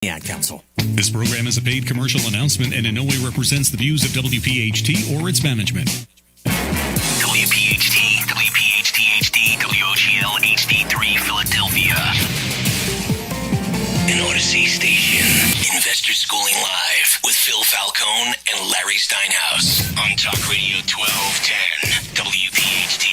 Ad Council. This program is a paid commercial announcement and in no way represents the views of WPHT or its management. WPHT, WPHT-HD, WOGL HD3 Philadelphia. An Odyssey station. Investor Schooling Live with Phil Falcone and Larry Steinhouse on Talk Radio 1210 WPHT.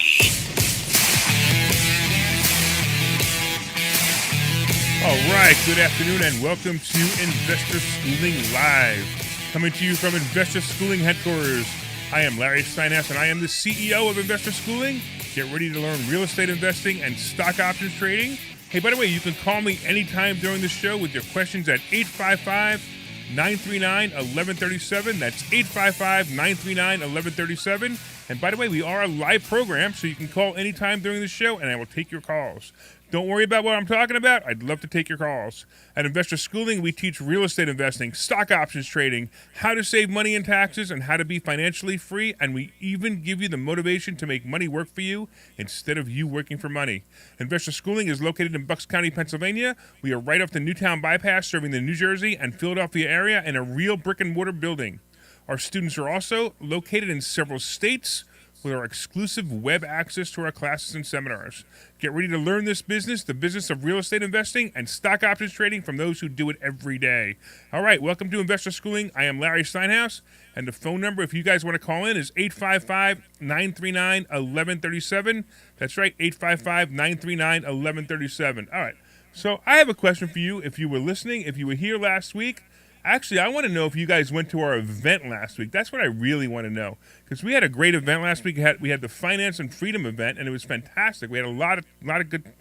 All right, good afternoon and welcome to Investor Schooling Live. Coming to you from Investor Schooling headquarters. I am Larry Steinhouse and I am the CEO of Investor Schooling. Get ready to learn real estate investing and stock options trading. Hey, by the way, you can call me anytime during the show with your questions at 855-939-1137. That's 855-939-1137. And by the way, we are a live program, so you can call anytime during the show and I will take your calls. Don't worry about what I'm talking about. I'd love to take your calls. At Investor Schooling, we teach real estate investing, stock options trading, how to save money in taxes, and how to be financially free. And we even give you the motivation to make money work for you instead of you working for money. Investor Schooling is located in Bucks County, Pennsylvania. We are right off the Newtown Bypass, serving the New Jersey and Philadelphia area in a real brick-and-mortar building. Our students are also located in several states with our exclusive web access to our classes and seminars. Get ready to learn this business, the business of real estate investing and stock options trading from those who do it every day. All right, welcome to Investor Schooling. I am Larry Steinhouse, and the phone number, if you guys want to call in, is 855-939-1137. That's right, 855-939-1137. All right, so I have a question for you. If you were listening, if you were here last week, actually, I want to know if you guys went to our event last week. That's what I really want to know, because we had a great event last week. We had the Finance and Freedom event, and it was fantastic. We had a lot of good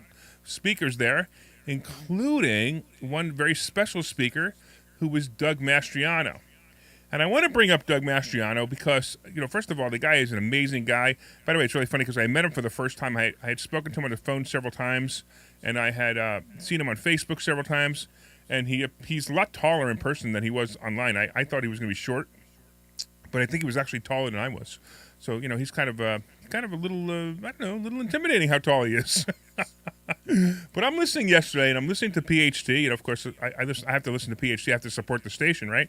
speakers there, including one very special speaker who was Doug Mastriano. And I want to bring up Doug Mastriano because, first of all, the guy is an amazing guy. By the way, it's really funny because I met him for the first time. I had spoken to him on the phone several times, and I had seen him on Facebook several times. And he's a lot taller in person than he was online. I thought he was going to be short, but I think he was actually taller than I was. So, he's kind of a little, a little intimidating how tall he is. But I'm listening yesterday, and I'm listening to PHT. And, of course, I have to listen to PHT. I have to support the station, right?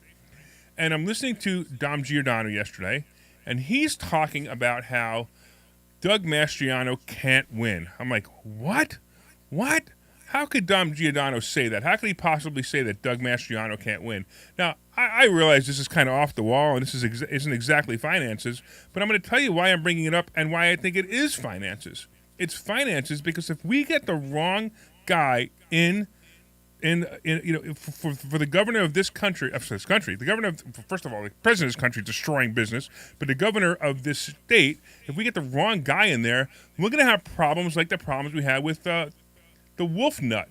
And I'm listening to Dom Giordano yesterday, and he's talking about how Doug Mastriano can't win. I'm like, what? What? How could Dom Giordano say that? How could he possibly say that Doug Mastriano can't win? Now, I realize this is kind of off the wall, and this isn't exactly finances, but I'm going to tell you why I'm bringing it up and why I think it is finances. It's finances because if we get the wrong guy for the governor of this country, the governor of, first of all, the president of this country destroying business, but the governor of this state, if we get the wrong guy in there, we're going to have problems like the problems we had with the wolf nut.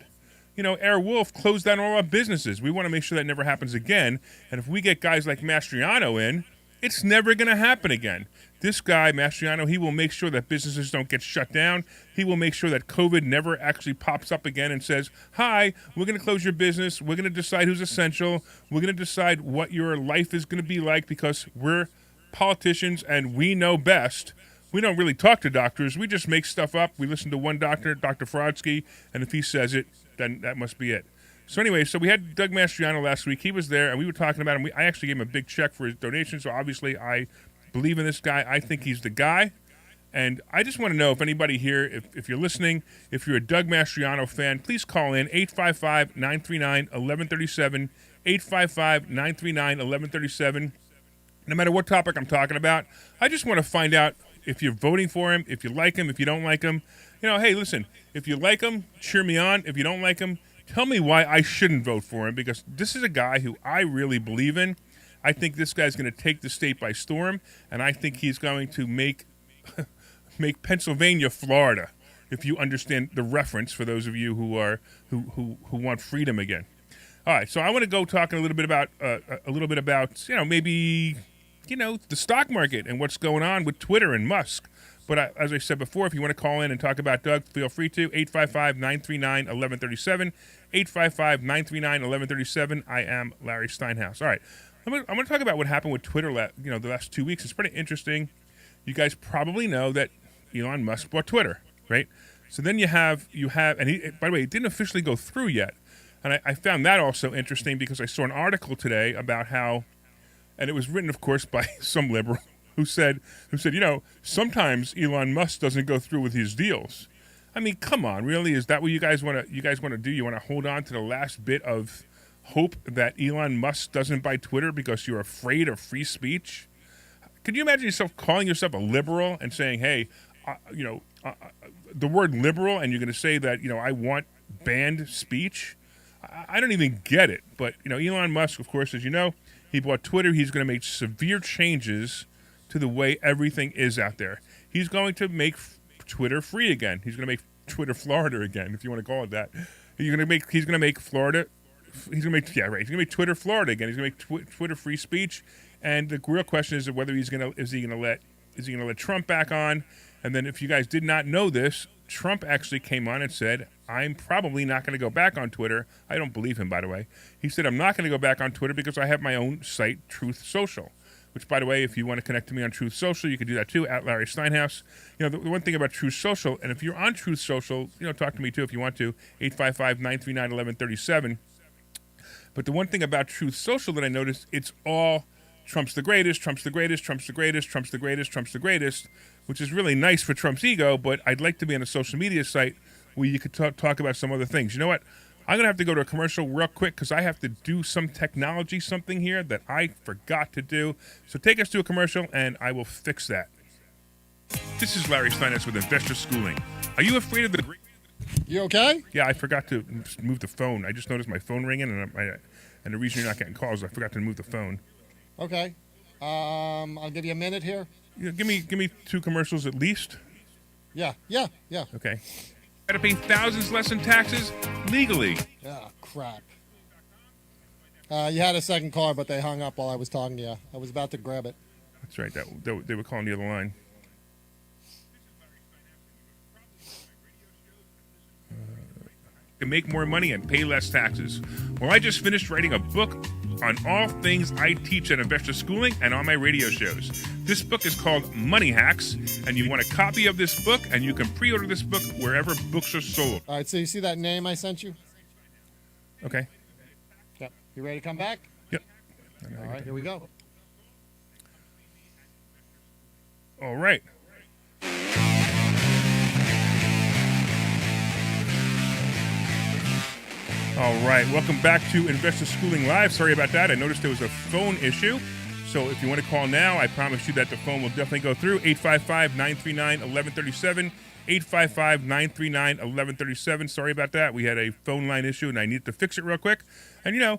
Air Wolf closed down all our businesses. We want to make sure that never happens again. And if we get guys like Mastriano in, it's never going to happen again. This guy, Mastriano, he will make sure that businesses don't get shut down. He will make sure that COVID never actually pops up again and says, hi, we're going to close your business. We're going to decide who's essential. We're going to decide what your life is going to be like because we're politicians and we know best. We don't really talk to doctors. We just make stuff up. We listen to one doctor, Dr. Frodsky, and if he says it, then that must be it. So anyway, we had Doug Mastriano last week. He was there, and we were talking about him. I actually gave him a big check for his donation, so obviously I believe in this guy. I think he's the guy. And I just want to know if anybody here, if you're listening, if you're a Doug Mastriano fan, please call in 855-939-1137, 855-939-1137. No matter what topic I'm talking about, I just want to find out if you're voting for him, if you like him, if you don't like him. Hey, listen, if you like him, cheer me on. If you don't like him, tell me why I shouldn't vote for him, because this is a guy who I really believe in. I think this guy's going to take the state by storm, and I think he's going to make Pennsylvania Florida, if you understand the reference for those of you who want freedom again. All right, so I want to go talk a little bit about maybe the stock market and what's going on with Twitter and Musk. But as I said before, if you want to call in and talk about Doug, feel free to. 855-939-1137, 855-939-1137. I am Larry Steinhouse. All right, I'm going to talk about what happened with Twitter the last 2 weeks. It's pretty interesting. You guys probably know that Elon Musk bought Twitter, right? So then you have, and he, by the way, it didn't officially go through yet. And I found that also interesting because I saw an article today about how, and it was written, of course, by some liberal who said, sometimes Elon Musk doesn't go through with his deals. I mean, come on, really? Is that what you guys want to do? You want to hold on to the last bit of hope that Elon Musk doesn't buy Twitter because you're afraid of free speech? Could you imagine calling yourself a liberal and saying, hey, the word liberal, and you're going to say that, I want banned speech? I don't even get it. But, Elon Musk, of course, as you know, he bought Twitter. He's going to make severe changes to the way everything is out there. He's going to make Twitter free again. He's going to make Twitter Florida again, if you want to call it that. He's going to make Florida. He's going to make Twitter Florida again. He's going to make Twitter free speech. And the real question is whether is he going to let Trump back on? And then, if you guys did not know this, Trump actually came on and said, I'm probably not going to go back on Twitter. I don't believe him, by the way. He said, I'm not going to go back on Twitter because I have my own site, Truth Social, which, by the way, if you want to connect to me on Truth Social, you can do that too, at Larry Steinhouse. The one thing about Truth Social, and if you're on Truth Social, talk to me too if you want to, 855-939-1137. But the one thing about Truth Social that I noticed, it's all Trump's the greatest, Trump's the greatest, Trump's the greatest, Trump's the greatest, Trump's the greatest, which is really nice for Trump's ego, but I'd like to be on a social media site where you could talk about some other things. You know what? I'm going to have to go to a commercial real quick because I have to do some technology something here that I forgot to do. So take us to a commercial, and I will fix that. This is Larry Steinhouse with Investor Schooling. Are you afraid of the great... You okay? Yeah, I forgot to move the phone. I just noticed my phone ringing, and the reason you're not getting calls, I forgot to move the phone. Okay. I'll give you a minute here. Give me 2 commercials at least. Yeah. Okay. Got to pay thousands less in taxes legally. Oh, crap. You had a second caller, but they hung up while I was talking to you. I was about to grab it. That's right. They were calling the other line. To make more money and pay less taxes. Well, I just finished writing a book on all things I teach at Investor Schooling and on my radio shows. This book is called Money Hacks, and you want a copy of this book, and you can pre-order this book wherever books are sold. All right, so you see that name I sent you? Okay. Yep. You ready to come back? Yep. All right, here we go. All right. All right, welcome back to Investor Schooling Live. Sorry about that. I noticed there was a phone issue. So if you want to call now, I promise you that the phone will definitely go through. 855-939-1137. 855-939-1137. Sorry about that. We had a phone line issue, and I needed to fix it real quick. And,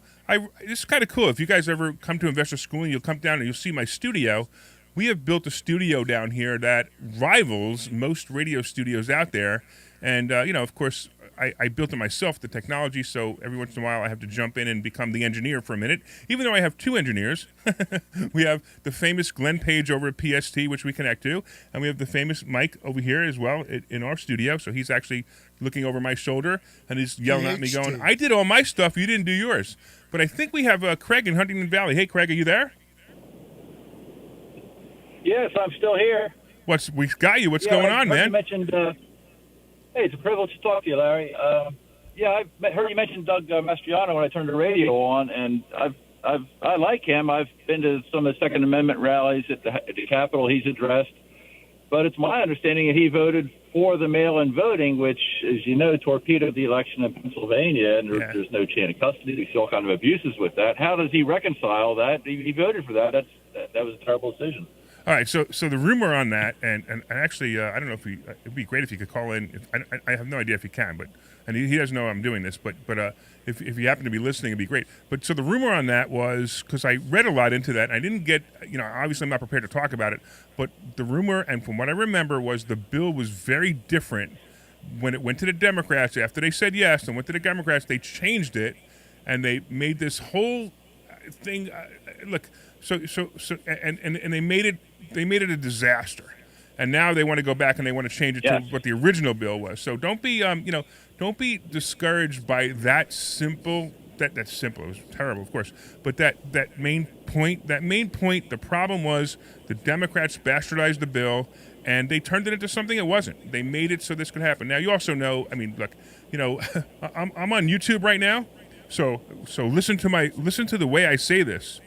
it's kind of cool. If you guys ever come to Investor Schooling, you'll come down and you'll see my studio. We have built a studio down here that rivals most radio studios out there. And, of course, I built it myself, the technology, so every once in a while I have to jump in and become the engineer for a minute, even though I have 2 engineers. We have the famous Glenn Page over at PST, which we connect to, and we have the famous Mike over here as well in our studio, so he's actually looking over my shoulder, and he's yelling at me going, I did all my stuff, you didn't do yours. But I think we have Craig in Huntington Valley. Hey, Craig, are you there? Yes, I'm still here. We got you. What's going on, man? You mentioned... Hey, it's a privilege to talk to you, Larry. I heard you mention Doug Mastriano when I turned the radio on, and I like him. I've been to some of the Second Amendment rallies at the Capitol he's addressed, but it's my understanding that he voted for the mail-in voting, which, as you know, torpedoed the election in Pennsylvania, and there's no chain of custody. There's all kind of abuses with that. How does he reconcile that? He voted for that. That was a terrible decision. All right, so the rumor on that, and actually, I don't know if it'd be great if you could call in. I have no idea if he can, and he doesn't know I'm doing this, but if you happen to be listening, it'd be great. But so the rumor on that was, because I read a lot into that, and I didn't get, obviously I'm not prepared to talk about it, but the rumor, and from what I remember, was the bill was very different when it went to the Democrats. After they said yes and went to the Democrats, they changed it, and they made this whole thing. Look, so they made it a disaster, and now they want to go back and they want to change it to what the original bill was. So don't be don't be discouraged by that simple. That's simple. It was terrible, of course, but that main point. The problem was the Democrats bastardized the bill, and they turned it into something it wasn't. They made it so this could happen. Now you also know. I mean, look, I'm on YouTube right now. So listen to the way I say this.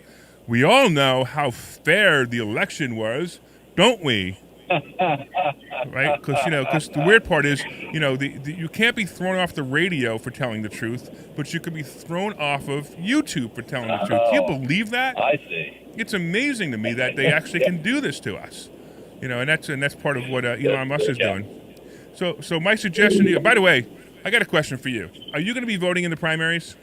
We all know how fair the election was, don't we? Right? Because the weird part is, you can't be thrown off the radio for telling the truth, but you could be thrown off of YouTube for telling the truth. Do you believe that? I see. It's amazing to me that they actually can do this to us. And that's part of what Elon Musk is doing. So my suggestion to you, by the way, I got a question for you. Are you going to be voting in the primaries?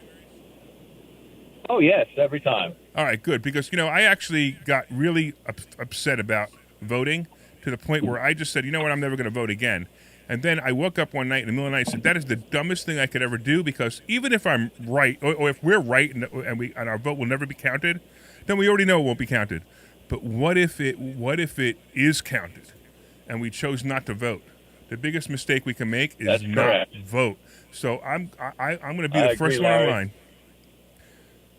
Oh, yes, every time. All right, good, because, I actually got really upset about voting to the point where I just said, you know what, I'm never going to vote again. And then I woke up one night in the middle of the night and said, that is the dumbest thing I could ever do, because even if I'm right, or if we're right and our vote will never be counted, then we already know it won't be counted. But what if it is counted and we chose not to vote? The biggest mistake we can make is not vote. So I'm going to be the first one online.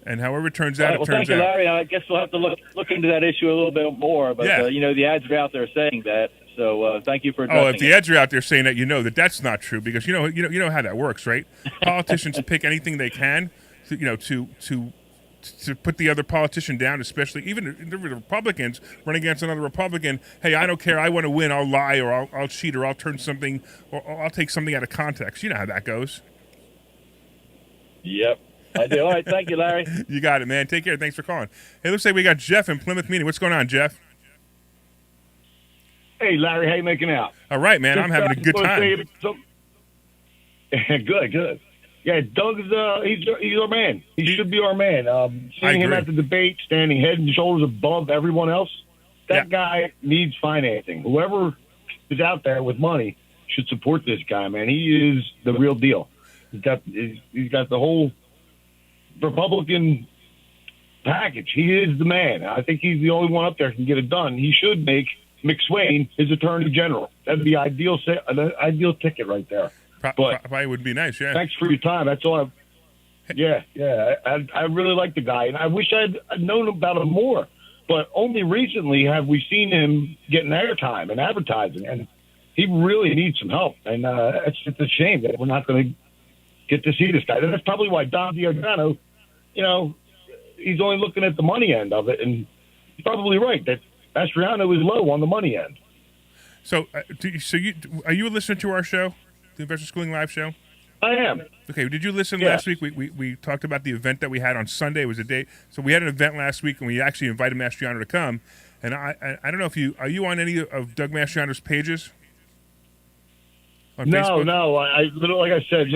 And however it turns out, it turns out. Thank you, Larry. I guess we'll have to look into that issue a little bit more. But the ads are out there saying that. So thank you for addressing if the ads are out there saying that, that's not true, because you know how that works, right? Politicians pick anything they can, to put the other politician down, especially even the Republicans run against another Republican. Hey, I don't care. I want to win. I'll lie, or I'll cheat, or I'll turn something, or I'll take something out of context. You know how that goes. Yep. I do. All right. Thank you, Larry. You got it, man. Take care. Thanks for calling. Hey, looks like we got Jeff in Plymouth Meeting. What's going on, Jeff? Hey, Larry. How you making out? All right, man. I'm having a good time. Good. Yeah, Doug's he's our man. He should be our man. Seeing him at the debate, standing head and shoulders above everyone else, that guy needs financing. Whoever is out there with money should support this guy, man. He is the real deal. He's got the whole Republican package. He is the man. I think he's the only one up there who can get it done. He should make McSwain his attorney general. That'd be an ideal ticket right there. Probably would be nice, yeah. Thanks for your time. That's all. I really like the guy, and I wish I'd known about him more. But only recently have we seen him getting airtime and advertising, and he really needs some help. And it's a shame that we're not going to get to see this guy. And that's probably why Don Giordano, he's only looking at the money end of it, and he's probably right that Mastriano is low on the money end. So, are you a listener to our show? The Investor Schooling Live show? I am. Okay, did you listen last week? We talked about the event that we had on Sunday. It was a day. So we had an event last week, and we actually invited Mastriano to come. And I don't know if are you on any of Doug Mastriano's pages? On Facebook? No. Like I said,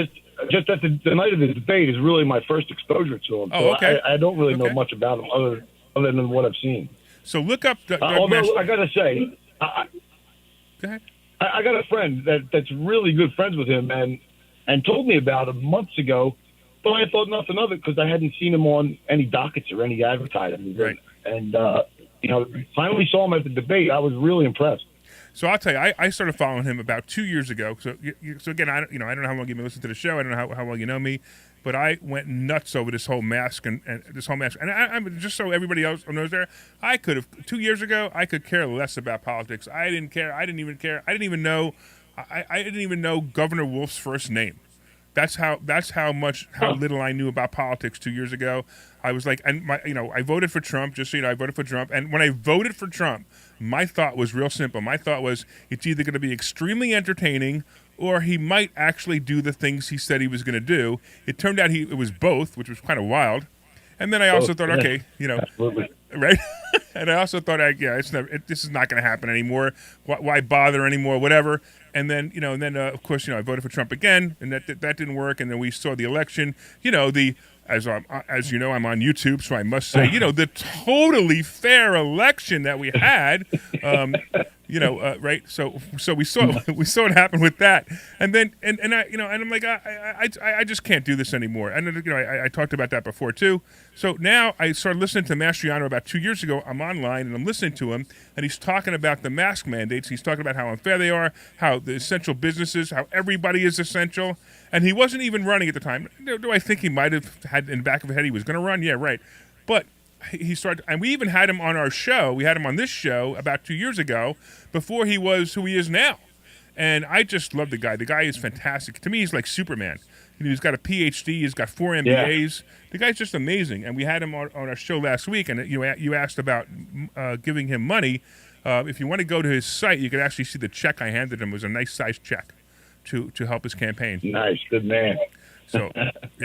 just at the night of the debate is really my first exposure to him. Oh, okay. I don't really know much about him other than what I've seen. So look up Doug although I got to say, go ahead. I got a friend that's really good friends with him and told me about him months ago, but I thought nothing of it because I hadn't seen him on any dockets or any advertising. Right. And finally saw him at the debate. I was really impressed. So I'll tell you, I started following him about 2 years ago. So again, I don't know how long you've been listening to the show. I don't know how well you know me, but I went nuts over this whole mask and this whole mask. And I'm just so everybody else knows there, I could have 2 years ago. I could care less about politics. I didn't care. I didn't even care. I didn't even know Governor Wolf's first name. That's how little I knew about politics 2 years ago. I was like, I voted for Trump. Just so you know, I voted for Trump. And when I voted for Trump, my thought was real simple. My thought was it's either going to be extremely entertaining or he might actually do the things he said he was going to do. It turned out it was both, which was kind of wild. And then I also thought, okay, Absolutely. Right? And I also thought, this is not going to happen anymore. Why bother anymore? Whatever. And then, of course, I voted for Trump again, and that didn't work. And then we saw the election. As you know, I'm on YouTube, so I must say, the totally fair election that we had. Right? So we saw what happened with that, and then and I'm like, I just can't do this anymore. And I talked about that before too. So now I started listening to Mastriano about 2 years ago. I'm online and I'm listening to him, and he's talking about the mask mandates. He's talking about how unfair they are, how the essential businesses, how everybody is essential. And he wasn't even running at the time. Do I think he might have had in the back of his head he was going to run? Yeah, right. But he started, and we even had him on our show. We had him on this show about 2 years ago before he was who he is now. And I just love the guy. The guy is fantastic. To me, he's like Superman. He's got a PhD. He's got 4 MBAs. The guy's just amazing. And we had him on our show last week, and you asked about giving him money. If you want to go to his site, you can actually see the check I handed him. It was a nice-sized check to help his campaign. Nice. Good man. So,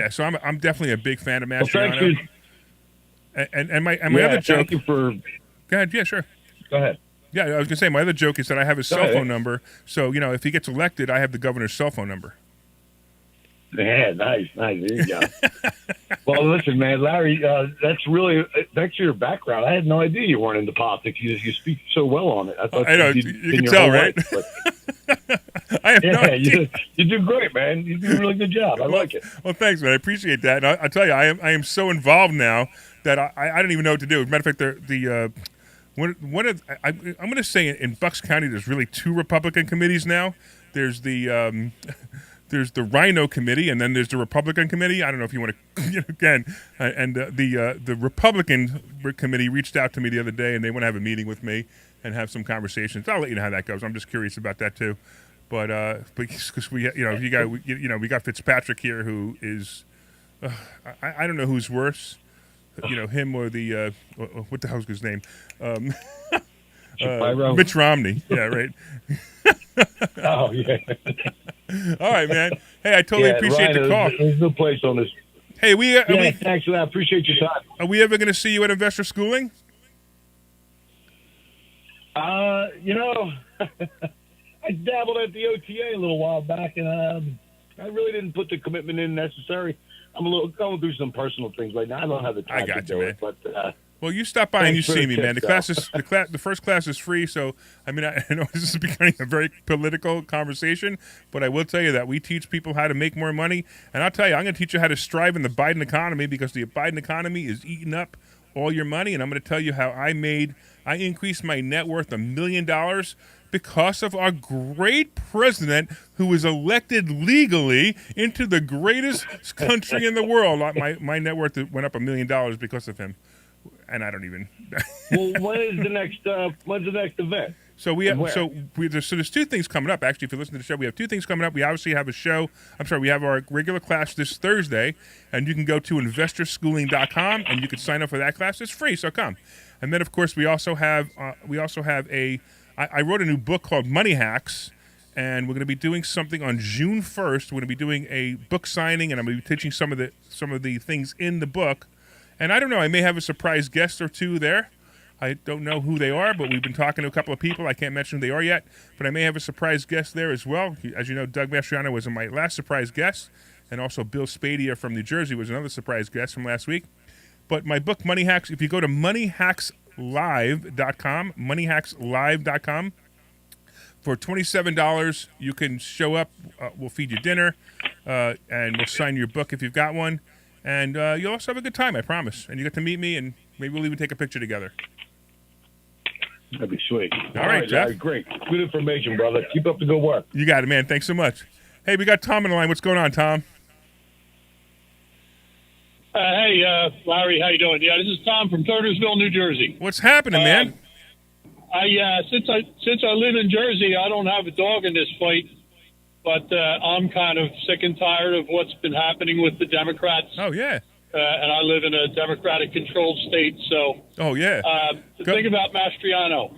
so I'm definitely a big fan of Mastriano. And my other joke. Thank you for. Go ahead. Yeah, sure. Go ahead. Yeah, I was gonna say my other joke is that I have his cell phone number. So if he gets elected, I have the governor's cell phone number. Yeah, nice. There you go. Well, listen, man, Larry, that's really thanks for your background. I had no idea you weren't into politics. You speak so well on it. I thought I know you can tell, right? I have no idea. You do great, man. You do a really good job. I like it. Well, thanks, man. I appreciate that. And I tell you, I am so involved now that I don't even know what to do. As a matter of fact, I'm going to say in Bucks County, there's really 2 Republican committees now. There's the Rhino Committee, and then there's the Republican Committee. I don't know if you want to, again, and the Republican Committee reached out to me the other day, and they want to have a meeting with me and have some conversations. I'll let you know how that goes. I'm just curious about that too. But because we got Fitzpatrick here, who is, I don't know who's worse. Him or the what the hell's his name? Mitch Romney. Yeah, right. Oh yeah. All right, man. Hey, I totally appreciate the call. There's no place on this. Hey, thanks for that. I appreciate your time. Are we ever going to see you at Investor Schooling? I dabbled at the OTA a little while back, and I really didn't put the commitment in necessary. I'm going through some personal things right now. I don't have the time to do it, but. Well, you stop by and you see me, man. The first class is free, so I mean, I know this is becoming a very political conversation, but I will tell you that we teach people how to make more money, and I'll tell you, I'm going to teach you how to strive in the Biden economy because the Biden economy is eating up all your money, and I'm going to tell you how I increased my net worth $1 million because of our great president who was elected legally into the greatest country in the world. My net worth went up $1 million because of him. And I don't even. Well, when's the next event? So there's 2 things coming up. Actually, if you listen to the show, we have 2 things coming up. We obviously have a show. We have our regular class this Thursday, and you can go to investorschooling.com and you can sign up for that class. It's free, so come. And then, of course, we also have I wrote a new book called Money Hacks, and we're going to be doing something on June 1st. We're going to be doing a book signing, and I'm going to be teaching some of the things in the book. And I don't know, I may have a surprise guest or 2 there. I don't know who they are, but we've been talking to a couple of people. I can't mention who they are yet, but I may have a surprise guest there as well. As you know, Doug Mastriano was my last surprise guest, and also Bill Spadia from New Jersey was another surprise guest from last week. But my book, Money Hacks, if you go to moneyhackslive.com, moneyhackslive.com, for $27, you can show up. We'll feed you dinner, and we'll sign your book if you've got one. And you'll also have a good time, I promise. And you get to meet me, and maybe we'll even take a picture together. That'd be sweet. All right, Jeff. Larry, great. Good information, brother. Keep up the good work. You got it, man. Thanks so much. Hey, we got Tom on the line. What's going on, Tom? Hey, Larry, how you doing? Yeah, this is Tom from Turnersville, New Jersey. What's happening, man? Since I live in Jersey, I don't have a dog in this fight. But I'm kind of sick and tired of what's been happening with the Democrats. Oh, yeah. And I live in a Democratic-controlled state, so... Oh, yeah. The thing about Mastriano,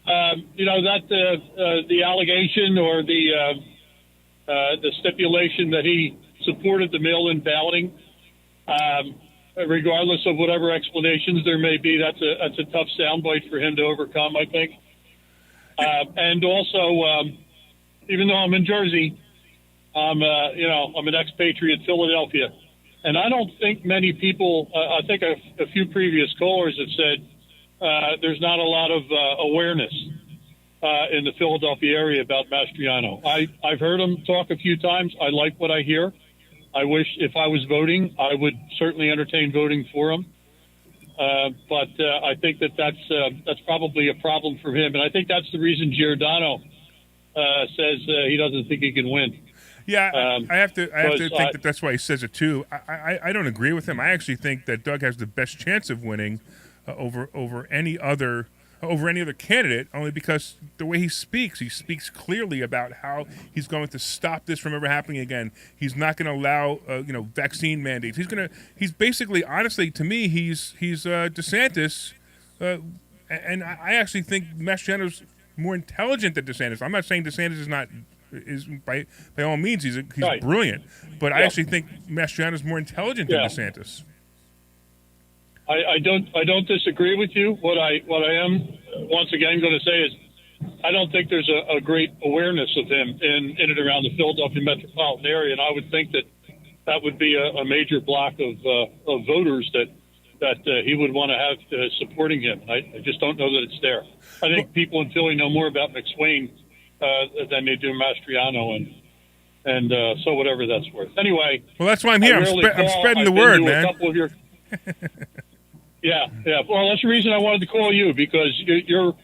the allegation or the stipulation that he supported the mail-in balloting, regardless of whatever explanations there may be, that's a tough soundbite for him to overcome, I think. And also... even though I'm in Jersey, I'm an expatriate Philadelphia. And I don't think many people, I think a few previous callers have said there's not a lot of awareness in the Philadelphia area about Mastriano. I've heard him talk a few times. I like what I hear. I wish if I was voting, I would certainly entertain voting for him. But I think that's probably a problem for him. And I think that's the reason Giordano says he doesn't think he can win. Yeah, I have to think that's why he says it too. I don't agree with him. I actually think that Doug has the best chance of winning over any other over any other candidate, only because the way he speaks clearly about how he's going to stop this from ever happening again. He's not going to allow, vaccine mandates. He's basically, honestly, to me, he's DeSantis, and I actually think Mastriano's more intelligent than DeSantis. I'm not saying DeSantis is by all means he's Right. brilliant, but I actually think Mastriano's more intelligent than DeSantis. I don't disagree with you. What I am once again going to say is I don't think there's a great awareness of him in and around the Philadelphia metropolitan area, and I would think that would be a major block of voters that he would want to have supporting him. I just don't know that it's there. I think people in Philly know more about McSwain than they do Mastriano, and so whatever that's worth. Anyway, well, that's why I'm here. I'm spreading the word, man. Yeah. Well, that's the reason I wanted to call you, because you've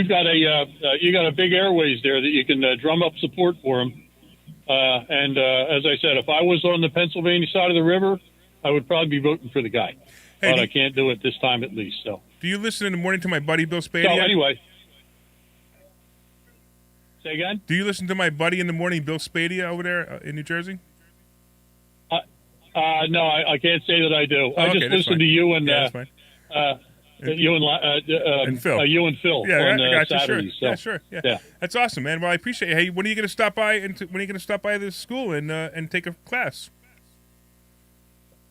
got a big airways there that you can drum up support for him. And as I said, if I was on the Pennsylvania side of the river, I would probably be voting for the guy. Hey, but I can't do it this time, at least. So. Do you listen in the morning to my buddy Bill Spadea? So anyway, say again. Do you listen to my buddy in the morning, Bill Spadea, over there in New Jersey? No, I can't say that I do. I just listen fine. to you and and Phil. You and Phil on I got you. Saturdays. Sure. So. Yeah, sure. Yeah, that's awesome, man. Well, I appreciate it. Hey, when are you going to stop by? When are you going to stop by this school and take a class?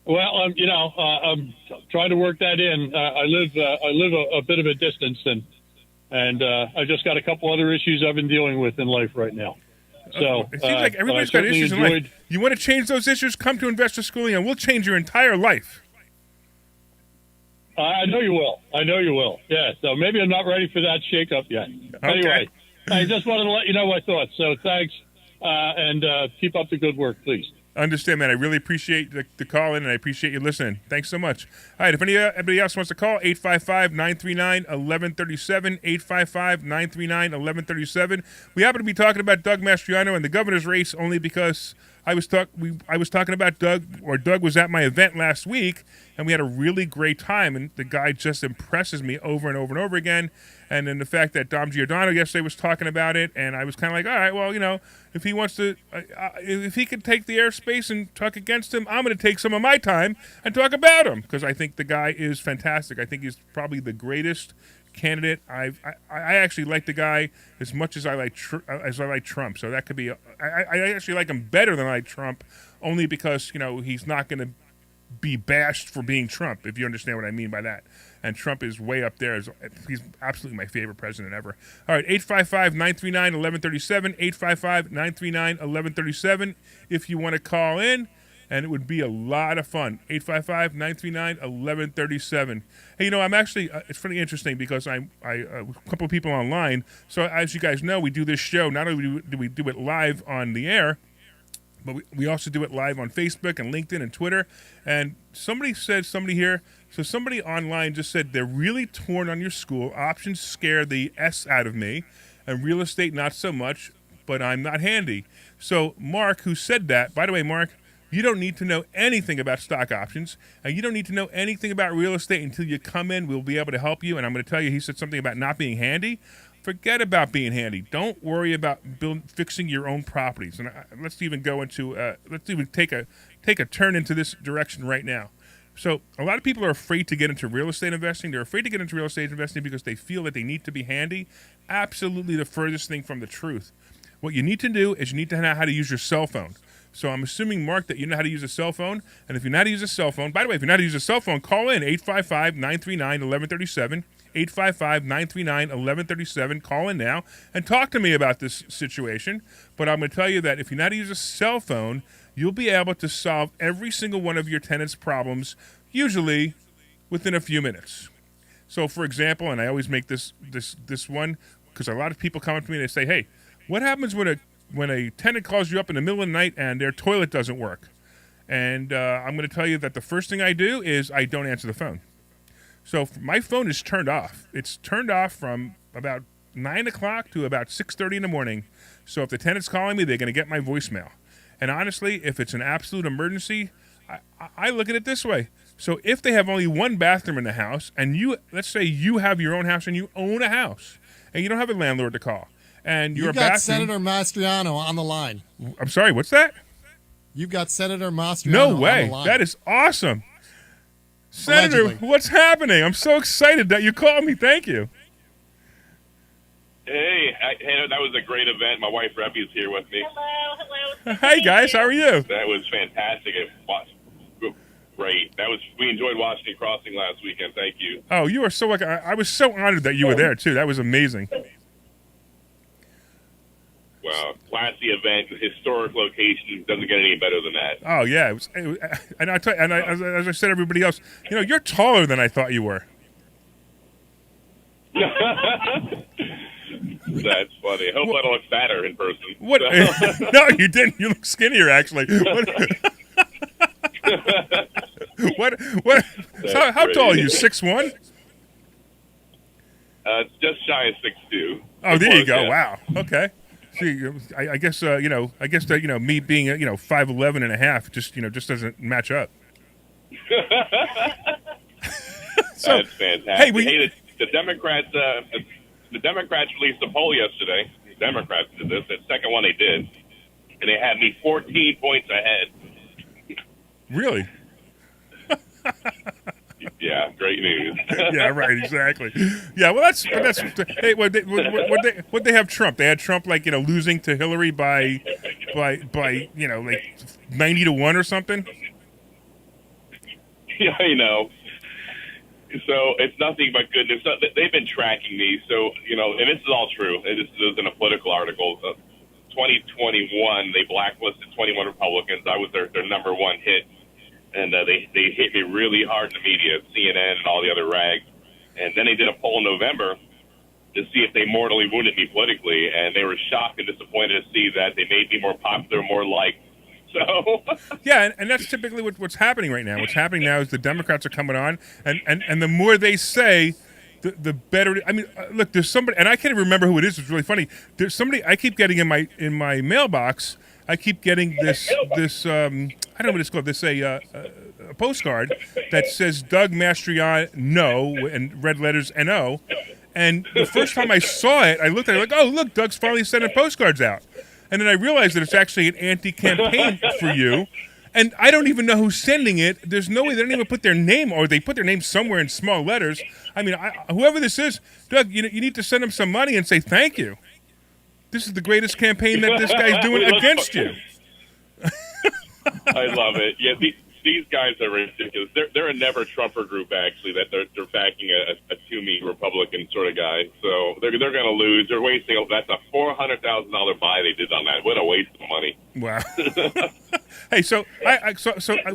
Well, I'm trying to work that in. I live a bit of a distance, and I just got a couple other issues I've been dealing with in life right now. So it seems like everybody's got issues in life. You want to change those issues? Come to Investor Schooling, and we'll change your entire life. I know you will. Yeah. So maybe I'm not ready for that shakeup yet. Okay. Anyway, I just wanted to let you know my thoughts. So thanks, and keep up the good work, please. Understand, man. I really appreciate the call in, and I appreciate you listening. Thanks so much. All right, if anybody else wants to call, 855-939-1137, 855-939-1137. We happen to be talking about Doug Mastriano and the governor's race only because I was talking about Doug was at my event last week, and we had a really great time, and the guy just impresses me over and over and over again. And then the fact that Dom Giordano yesterday was talking about it, and I was kind of like, all right, well, if he wants to, if he could take the airspace and talk against him, I'm going to take some of my time and talk about him, because I think the guy is fantastic. I think he's probably the greatest candidate. I actually like the guy as much as I like Trump. So that could be. I actually like him better than I like Trump, only because he's not going to be bashed for being Trump, if you understand what I mean by that. And Trump is way up there. He's absolutely my favorite president ever. All right, 855-939-1137, 855-939-1137 if you want to call in, and it would be a lot of fun. 855-939-1137. Hey, I'm actually, it's pretty interesting because a couple of people online. So as you guys know, we do this show, not only do we do it live on the air, but we also do it live on Facebook and LinkedIn and Twitter. And somebody online just said they're really torn on your school. Options scare the S out of me, and real estate not so much, but I'm not handy. So Mark, who said that, by the way, Mark, you don't need to know anything about stock options, and you don't need to know anything about real estate until you come in. We'll be able to help you. And I'm going to tell you, he said something about not being handy. Forget about being handy. Don't worry about fixing your own properties. And let's even go into take a turn into this direction right now. So a lot of people are afraid to get into real estate investing. They're afraid to get into real estate investing because they feel that they need to be handy. Absolutely the furthest thing from the truth. What you need to do is you need to know how to use your cell phone. So I'm assuming, Mark, that you know how to use a cell phone. And if you know how to use a cell phone, by the way, if you know how to use a cell phone, call in 855-939-1137. 855-939-1137. Call in now and talk to me about this situation. But I'm going to tell you that if you know how to use a cell phone, you'll be able to solve every single one of your tenants' problems, usually within a few minutes. So, for example, and I always make this one because a lot of people come up to me and they say, "Hey, what happens when a tenant calls you up in the middle of the night and their toilet doesn't work?" And I'm going to tell you that the first thing I do is I don't answer the phone. So my phone is turned off. It's turned off from about 9 o'clock to about 6:30 in the morning. So if the tenant's calling me, they're going to get my voicemail. And honestly, if it's an absolute emergency, I look at it this way. So if they have only one bathroom in the house, and let's say you have your own house and you own a house, and you don't have a landlord to call, and You've your got bathroom. Senator Mastriano on the line. I'm sorry, what's that? You've got Senator Mastriano No way. on the line. That is awesome. Senator, Allegedly. what's happening? I'm so excited that you called me. Thank you. Hey, that was a great event. My wife Rebby's here with me. Hello. Hey guys, how are you? That was fantastic. Great. We enjoyed Washington Crossing last weekend. Thank you. Oh, you are so like I was so honored that you were there too. That was amazing. Wow, classy event, historic location. Doesn't get any better than that. Oh yeah, it was, and I tell you, as I said, everybody else, you're taller than I thought you were. That's funny. I hope I don't look fatter in person. What? No, you didn't. You look skinnier actually. What? How tall are you? 6'1"? Just shy of 6'2". Oh, there you go. Yeah. Wow. Okay. See, I guess that me being 5'11" and a half just doesn't match up. So, that's fantastic. Hey, the Democrats, the Democrats released a poll yesterday. The Democrats did this. The second one they did, and they had me 14 points ahead. Really? Yeah, great news. Yeah, right, exactly. Yeah, well, that's. Hey, what they have Trump? They had Trump losing to Hillary by 90-1 or something. Yeah, I know. So it's nothing but good news. So they've been tracking me. So and this is all true. This is in a political article. 2021, they blacklisted 21 Republicans. I was their number one hit. And they hit me really hard in the media, CNN and all the other rags. And then they did a poll in November to see if they mortally wounded me politically, and they were shocked and disappointed to see that they made me more popular, more liked. So yeah, and that's typically what's happening right now. What's happening now is the Democrats are coming on, and the more they say, the better. I mean, look, there's somebody, and I can't even remember who it is. It's really funny. There's somebody I keep getting in my mailbox. I keep getting this I don't know what it's called. This a postcard that says Doug Mastriano no and red letters NO. And the first time I saw it, I looked at it like, oh look, Doug's finally sending postcards out. And then I realized that it's actually an anti-campaign for you. And I don't even know who's sending it. There's no way they don't even put their name, or they put their name somewhere in small letters. I mean, whoever this is, Doug, you need to send them some money and say thank you. This is the greatest campaign that this guy's doing against you. I love it. Yeah, these guys are ridiculous. They're a never Trumper group, actually. That they're backing a to-me Republican sort of guy. So they're going to lose. They're wasting. That's a $400,000 buy they did on that. What a waste of money. Wow. Hey, so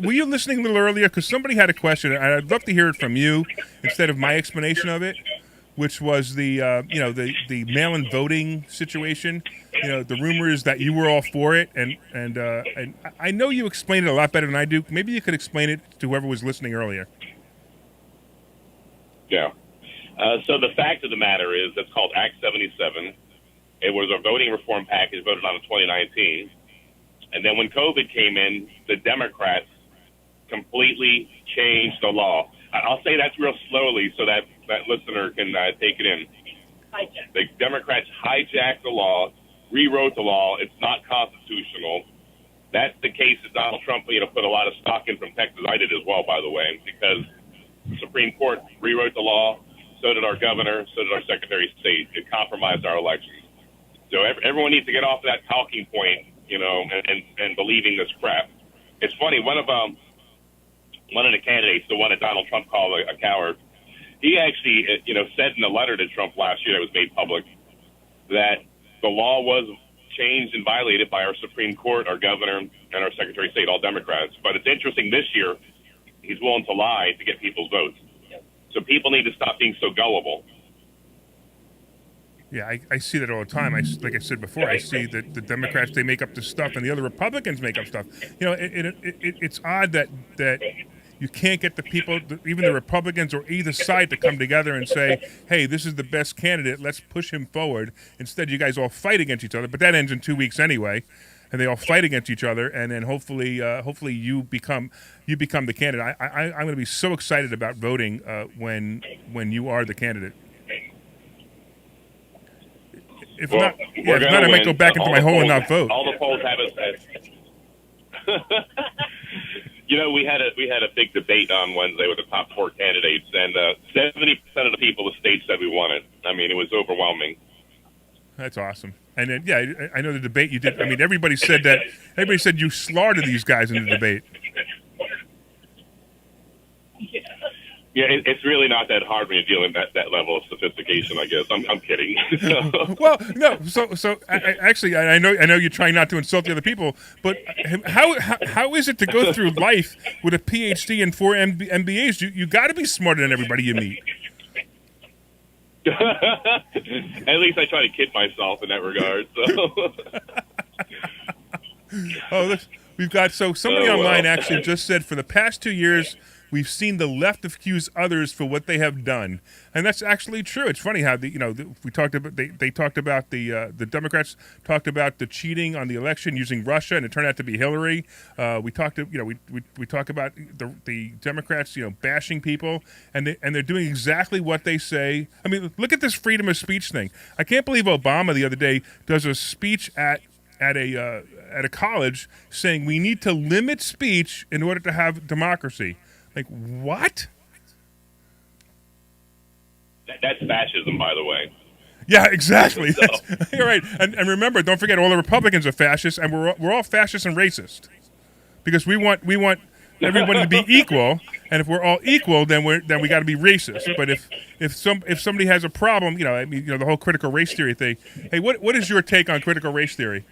were you listening a little earlier? Because somebody had a question, and I'd love to hear it from you instead of my explanation of it, which was the mail-in voting situation. The rumor is that you were all for it, and I know you explained it a lot better than I do. Maybe you could explain it to whoever was listening earlier. Yeah. So the fact of the matter is, it's called Act 77. It was a voting reform package voted on in 2019. And then when COVID came in, the Democrats completely changed the law. I'll say that real slowly so that listener can take it in. The Democrats hijacked the law, rewrote the law. It's not constitutional. That's the case that Donald Trump, put a lot of stock in from Texas. I did as well, by the way, because the Supreme Court rewrote the law. So did our governor. So did our Secretary of State. It compromised our elections. So everyone needs to get off that talking point, and believing this crap. It's funny. One of the candidates, the one that Donald Trump called a coward, he actually, said in a letter to Trump last year that was made public that the law was changed and violated by our Supreme Court, our governor, and our Secretary of State, all Democrats. But it's interesting this year, he's willing to lie to get people's votes. So people need to stop being so gullible. Yeah, I see that all the time. Like I said before, I see that the Democrats, they make up this stuff, and the other Republicans make up stuff. It's odd that you can't get the people, even the Republicans or either side, to come together and say, hey, this is the best candidate, let's push him forward. Instead, you guys all fight against each other, but that ends in 2 weeks anyway. and they all fight against each other, and then hopefully you become the candidate. I'm going to be so excited about voting when you are the candidate. If not, I might go back into my hole and not vote. All the polls have it said. We had a big debate on Wednesday with the top 4 candidates, and 70% of the people in the state said we won it. I mean, it was overwhelming. That's awesome. And then, I know the debate you did. I mean, everybody said you slaughtered these guys in the debate. Yeah, it's really not that hard when you're dealing with that level of sophistication, I guess. I'm kidding. Well, no. So actually, I know you're trying not to insult the other people, but how is it to go through life with a PhD and 4 MBAs? You got to be smarter than everybody you meet. At least I try to kid myself in that regard. So. Look, we've got somebody online actually just said for the past 2 years we've seen the left accuse others for what they have done, and that's actually true. It's funny how we talked about they talked about the Democrats talked about the cheating on the election using Russia, and it turned out to be Hillary. We talk about the Democrats bashing people, and they're doing exactly what they say. I mean, look at this freedom of speech thing. I can't believe Obama the other day does a speech at a college saying we need to limit speech in order to have democracy. Like, what? That's fascism, by the way. Yeah, exactly. You're right. And remember, don't forget, all the Republicans are fascists, and we're all fascists and racist because we want everybody to be equal. And if we're all equal, then we got to be racist. But if somebody has a problem, the whole critical race theory thing. Hey, what is your take on critical race theory?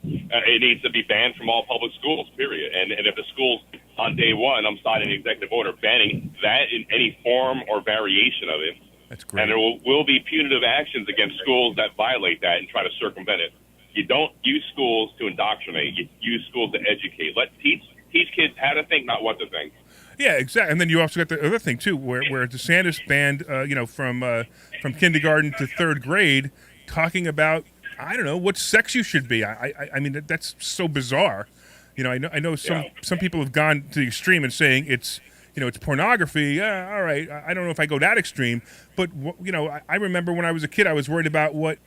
It needs to be banned from all public schools, period. And if the schools, on day one, I'm signing an executive order banning that in any form or variation of it. That's great. And there will be punitive actions against schools that violate that and try to circumvent it. You don't use schools to indoctrinate. You use schools to educate. Teach kids how to think, not what to think. Yeah, exactly. And then you also got the other thing too, where DeSantis banned, from kindergarten to 3rd grade, talking about, I don't know, what sex you should be. I mean, that's so bizarre. I know some people have gone to the extreme and saying it's pornography. Yeah, all right. I don't know if I go that extreme, but I remember when I was a kid, I was worried about where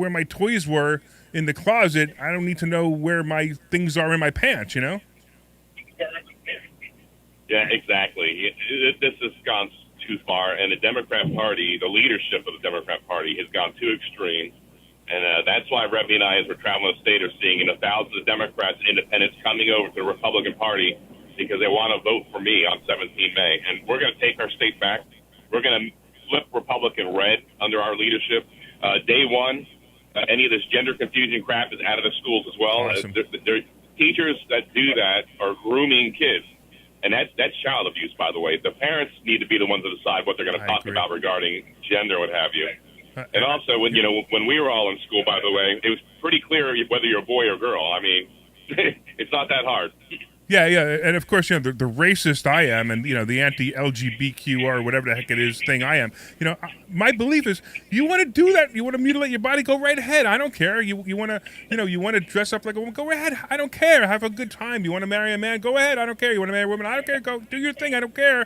my toys were in the closet. I don't need to know where my things are in my pants. Yeah, exactly. This has gone too far, and the Democrat Party, the leadership of the Democrat Party, has gone too extreme, and that's why Rebby and I, as we're traveling the state, are seeing thousands of Democrats and independents coming over to the Republican Party because they want to vote for me on 17 May, and we're going to take our state back. We're going to flip Republican red under our leadership. Day one, any of this gender confusion crap is out of the schools as well. Awesome. Teachers that do that are grooming kids. And that's child abuse, by the way. The parents need to be the ones to decide what they're going to talk about regarding gender, what have you. And also, when we were all in school, by the way, it was pretty clear whether you're a boy or girl. I mean, it's not that hard. Yeah, and of course, the racist I am, and the anti-LGBTQ or whatever the heck it is thing I am. My belief is, you want to do that, you want to mutilate your body, go right ahead. I don't care. You want to, you want to dress up like a woman, go right ahead. I don't care. Have a good time. You want to marry a man, go ahead. I don't care. You want to marry a woman, I don't care. Go do your thing. I don't care.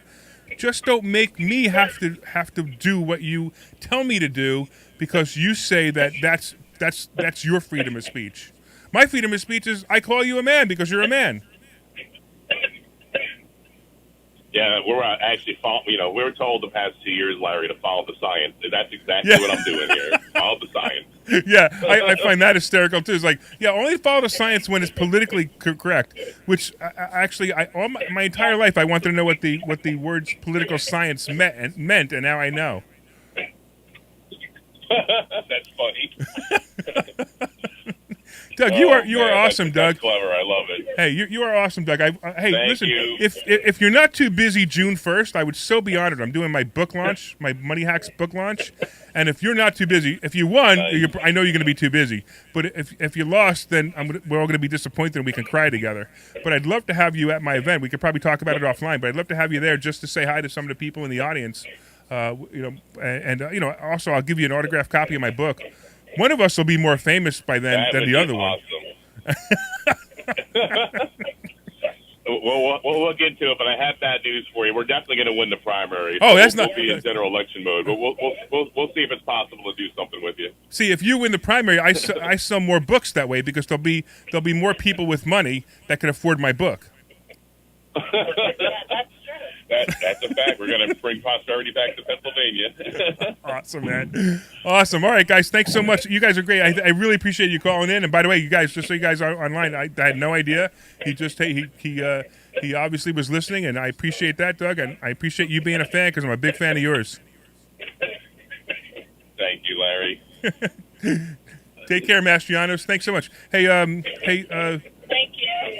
Just don't make me have to do what you tell me to do because you say that's your freedom of speech. My freedom of speech is I call you a man because you're a man. Yeah, we're actually we were told the past 2 years, Larry, to follow the science. That's exactly what I'm doing here. Follow the science. Yeah, I find that hysterical too. It's like, only follow the science when it's politically correct. Which actually, all my entire life, I wanted to know what the words political science meant, and now I know. That's funny. Doug, you are awesome, Doug. That's clever. I love it. Hey, you are awesome, Doug. Hey, Thank listen, you. if you're not too busy June 1st, I would so be honored. I'm doing my book launch, my Money Hacks book launch, and if you're not too busy, if you won, I know you're going to be too busy. But if you lost, then we're all going to be disappointed and we can cry together. But I'd love to have you at my event. We could probably talk about it offline, but I'd love to have you there just to say hi to some of the people in the audience. Also I'll give you an autographed copy of my book. One of us will be more famous by then That than would the be other one. awesome. We'll look into it, but I have bad news for you. We're definitely going to win the primary. Oh, that's we'll not- be in general election mode, but we'll see if it's possible to do something with you. See, if you win the primary, I sell more books that way because there'll be more people with money that can afford my book. That's a fact. We're going to bring prosperity back to Pennsylvania. Awesome, man. Awesome. All right, guys. Thanks so much. You guys are great. I really appreciate you calling in. And by the way, you guys, just so you guys are online, I had no idea. He obviously was listening, and I appreciate that, Doug. And I appreciate you being a fan because I'm a big fan of yours. Thank you, Larry. Take care, Mastrianos. Thanks so much. Hey,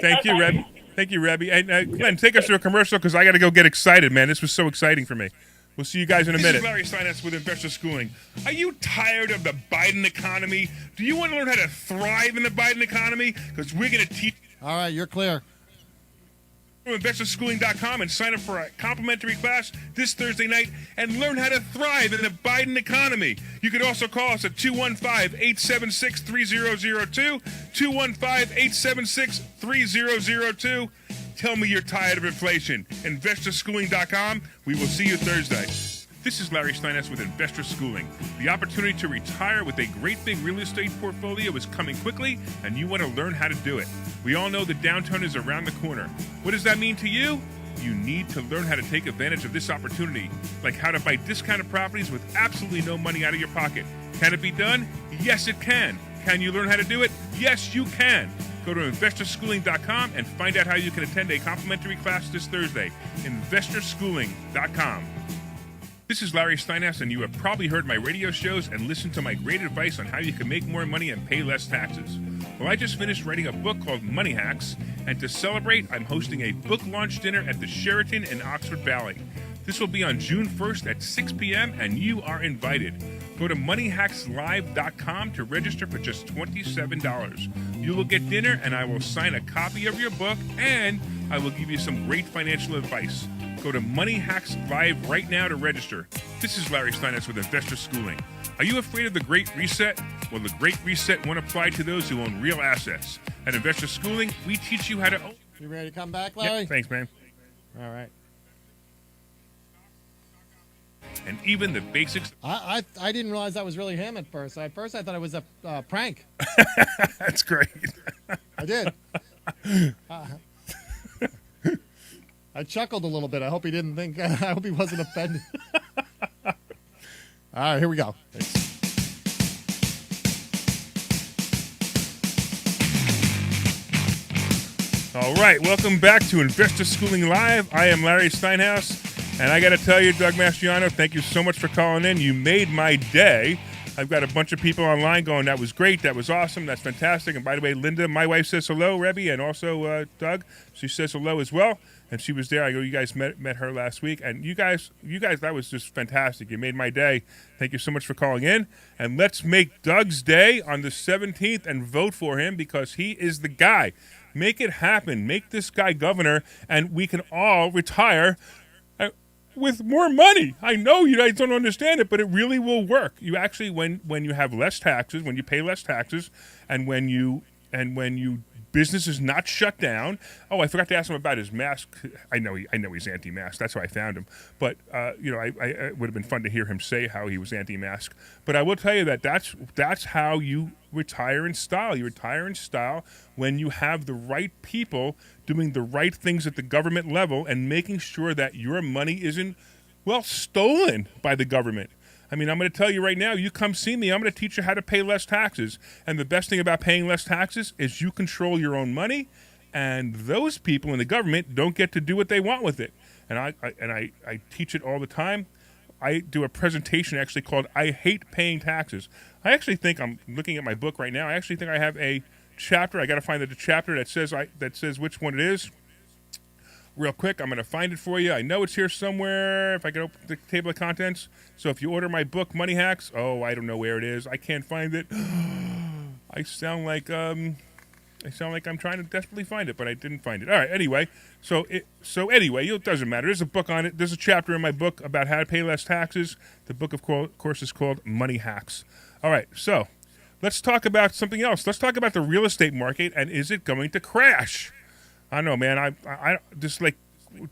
thank you, Reb. Thank you, Rebby. And Glenn, take us to a commercial because I got to go get excited, man. This was so exciting for me. We'll see you guys in a minute. This is Larry Steinhouse with Investor Schooling. Are you tired of the Biden economy? Do you want to learn how to thrive in the Biden economy? Because we're going to teach you. All right, you're clear. InvestorSchooling.com and sign up for a complimentary class this Thursday night and learn how to thrive in the Biden economy. You could also call us at 215-876-3002, 215-876-3002. Tell me you're tired of inflation. InvestorSchooling.com. We will see you Thursday. This is Larry Steinhouse with Investor Schooling. The opportunity to retire with a great big real estate portfolio is coming quickly, and you want to learn how to do it. We all know the downturn is around the corner. What does that mean to you? You need to learn how to take advantage of this opportunity, like how to buy discounted properties with absolutely no money out of your pocket. Can it be done? Yes, it can. Can you learn how to do it? Yes, you can. Go to InvestorSchooling.com and find out how you can attend a complimentary class this Thursday. InvestorSchooling.com. This is Larry Steinhouse, and you have probably heard my radio shows and listened to my great advice on how you can make more money and pay less taxes. Well, I just finished writing a book called Money Hacks, and to celebrate, I'm hosting a book launch dinner at the Sheraton in Oxford Valley. This will be on June 1st at 6 p.m., and you are invited. Go to moneyhackslive.com to register for just $27. You will get dinner, and I will sign a copy of your book, and I will give you some great financial advice. Go to Money Hacks Live right now to register. This is Larry Steinhouse with Investor Schooling. Are you afraid of the Great Reset? Well, the Great Reset won't apply to those who own real assets. At Investor Schooling, we teach you how to own. You ready to come back, Larry? Yep, thanks, man. All right. And even the basics. I didn't realize that was really him at first. At first, I thought it was a prank. That's great. I did. I chuckled a little bit. I hope he didn't think. I hope he wasn't offended. All right, here we go. All right, welcome back to Investor Schooling Live. I am Larry Steinhouse, and I got to tell you, Doug Mastriano, thank you so much for calling in. You made my day. I've got a bunch of people online going, that was great, that was awesome, that's fantastic. And by the way, Linda, my wife, says hello, Rebby, and also Doug. She says hello as well. And she was there. I go, you guys met her last week. And you guys, that was just fantastic. You made my day. Thank you so much for calling in. And let's make Doug's day on the 17th and vote for him because he is the guy. Make it happen. Make this guy governor, and we can all retire with more money. I know you guys don't understand it, but it really will work. You actually, when you have less taxes, when you pay less taxes, and when you business is not shut down. Oh, I forgot to ask him about his mask. I know he's anti-mask. That's how I found him. But I it would have been fun to hear him say how he was anti-mask. But I will tell you that's how you retire in style. You retire in style when you have the right people doing the right things at the government level and making sure that your money isn't, stolen by the government. I mean, I'm going to tell you right now, you come see me, I'm going to teach you how to pay less taxes. And the best thing about paying less taxes is you control your own money, and those people in the government don't get to do what they want with it. And I teach it all the time. I do a presentation actually called I Hate Paying Taxes. I actually think, I'm looking at my book right now, I actually think I have a chapter. I got to find the chapter that says which one it is. Real quick, I'm going to find it for you. I know it's here somewhere. If I can open the table of contents. So if you order my book, Money Hacks, I don't know where it is. I can't find it. I sound like I'm trying to desperately find it, but I didn't find it. All right. Anyway, it doesn't matter. There's a book on it. There's a chapter in my book about how to pay less taxes. The book, of course, is called Money Hacks. All right. So let's talk about something else. Let's talk about the real estate market, and is it going to crash? I don't know, man. I just like,